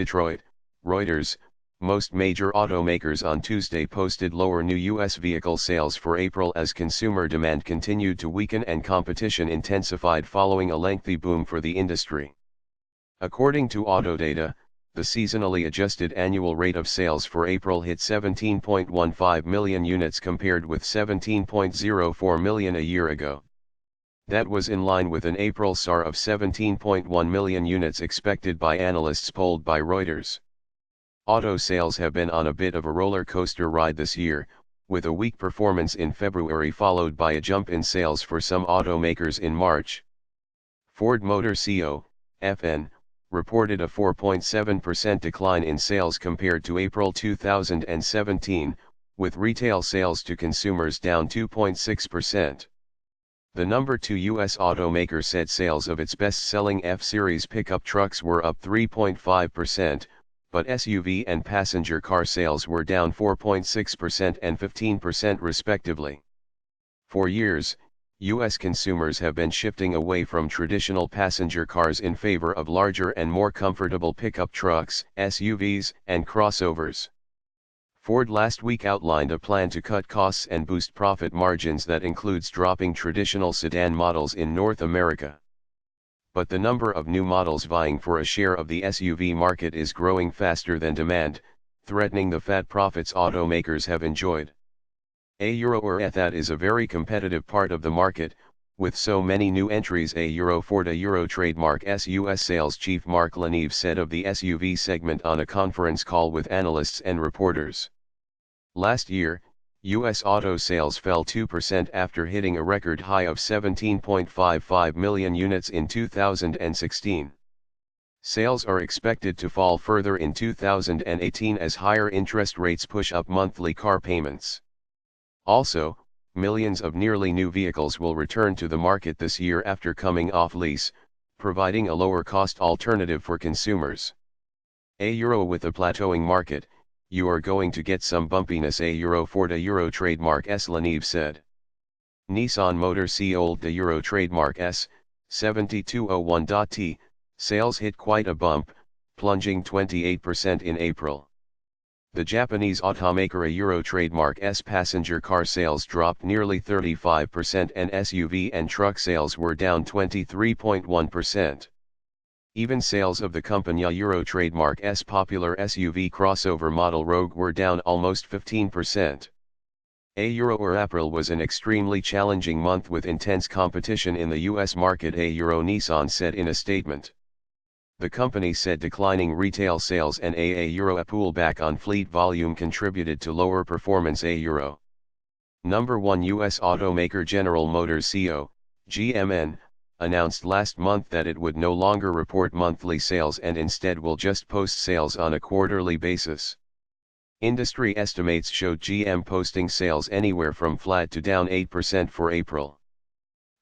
Detroit, Reuters. Most major automakers on Tuesday posted lower new U.S. vehicle sales for April as consumer demand continued to weaken and competition intensified following a lengthy boom for the industry. According to Autodata, the seasonally adjusted annual rate of sales for April hit 17.15 million units compared with 17.04 million a year ago. That was in line with an April SAAR of 17.1 million units expected by analysts polled by Reuters. Auto sales have been on a bit of a roller coaster ride this year, with a weak performance in February followed by a jump in sales for some automakers in March. Ford Motor Co., FN, reported a 4.7% decline in sales compared to April 2017, with retail sales to consumers down 2.6%. The number 2 U.S. automaker said sales of its best-selling F-Series pickup trucks were up 3.5%, but SUV and passenger car sales were down 4.6% and 15% respectively. For years, U.S. consumers have been shifting away from traditional passenger cars in favor of larger and more comfortable pickup trucks, SUVs, and crossovers. Ford last week outlined a plan to cut costs and boost profit margins that includes dropping traditional sedan models in North America. But the number of new models vying for a share of the SUV market is growing faster than demand, threatening the fat profits automakers have enjoyed. That is a very competitive part of the market, with so many new entries. Ford trademark US sales chief Mark Lanieve said of the SUV segment on a conference call with analysts and reporters. Last year, U.S. auto sales fell 2% after hitting a record high of 17.55 million units in 2016. Sales are expected to fall further in 2018 as higher interest rates push up monthly car payments. Also, millions of nearly new vehicles will return to the market this year after coming off lease, providing a lower-cost alternative for consumers. With a plateauing market, you are going to get some bumpiness. Ford trademark S. Lanieve said. Nissan Motor Co. trademark S. 7201.T. sales hit quite a bump, plunging 28% in April. The Japanese automaker trademark S passenger car sales dropped nearly 35% and SUV and truck sales were down 23.1%. Even sales of the company trademark S popular SUV crossover model Rogue were down almost 15%. April was an extremely challenging month with intense competition in the US market, Nissan said in a statement. The company said declining retail sales and a pullback on fleet volume contributed to lower performance. Number 1 US automaker General Motors Co., GMN, announced last month that it would no longer report monthly sales and instead will just post sales on a quarterly basis. Industry estimates showed GM posting sales anywhere from flat to down 8% for April.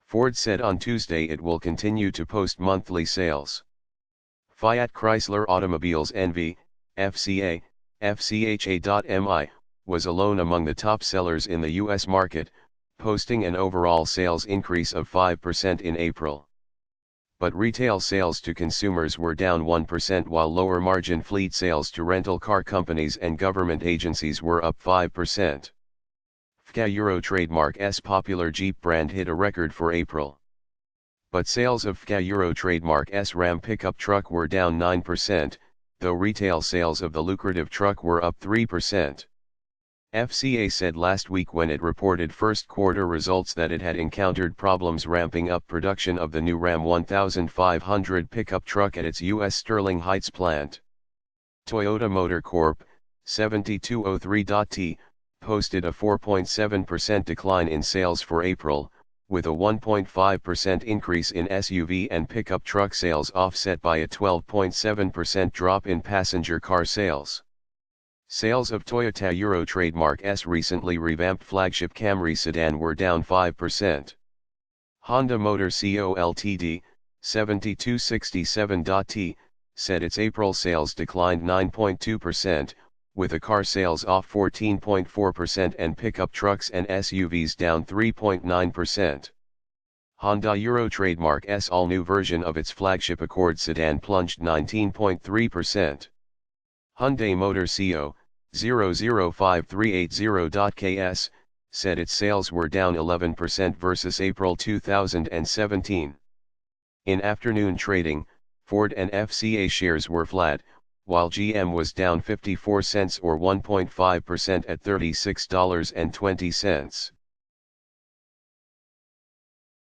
Ford said on Tuesday it will continue to post monthly sales. Fiat Chrysler Automobiles NV, FCA, FCHA.MI, was alone among the top sellers in the U.S. market, posting an overall sales increase of 5% in April. But retail sales to consumers were down 1% while lower margin fleet sales to rental car companies and government agencies were up 5%. FCA trademark S popular Jeep brand hit a record for April. But sales of FCA trademark S Ram pickup truck were down 9%, though retail sales of the lucrative truck were up 3%. FCA said last week when it reported first quarter results that it had encountered problems ramping up production of the new Ram 1500 pickup truck at its U.S. Sterling Heights plant. Toyota Motor Corp., 7203.T, posted a 4.7% decline in sales for April, with a 1.5% increase in SUV and pickup truck sales offset by a 12.7% drop in passenger car sales. Sales of Toyota trademark S recently revamped flagship Camry sedan were down 5%. Honda Motor Co. Ltd., 7267.T, said its April sales declined 9.2%, with a car sales off 14.4% and pickup trucks and SUVs down 3.9%. Honda trademark S all-new version of its flagship Accord sedan plunged 19.3%. Hyundai Motor CO, 005380.ks, said its sales were down 11% versus April 2017. In afternoon trading, Ford and FCA shares were flat, while GM was down 54 cents or 1.5% at $36.20.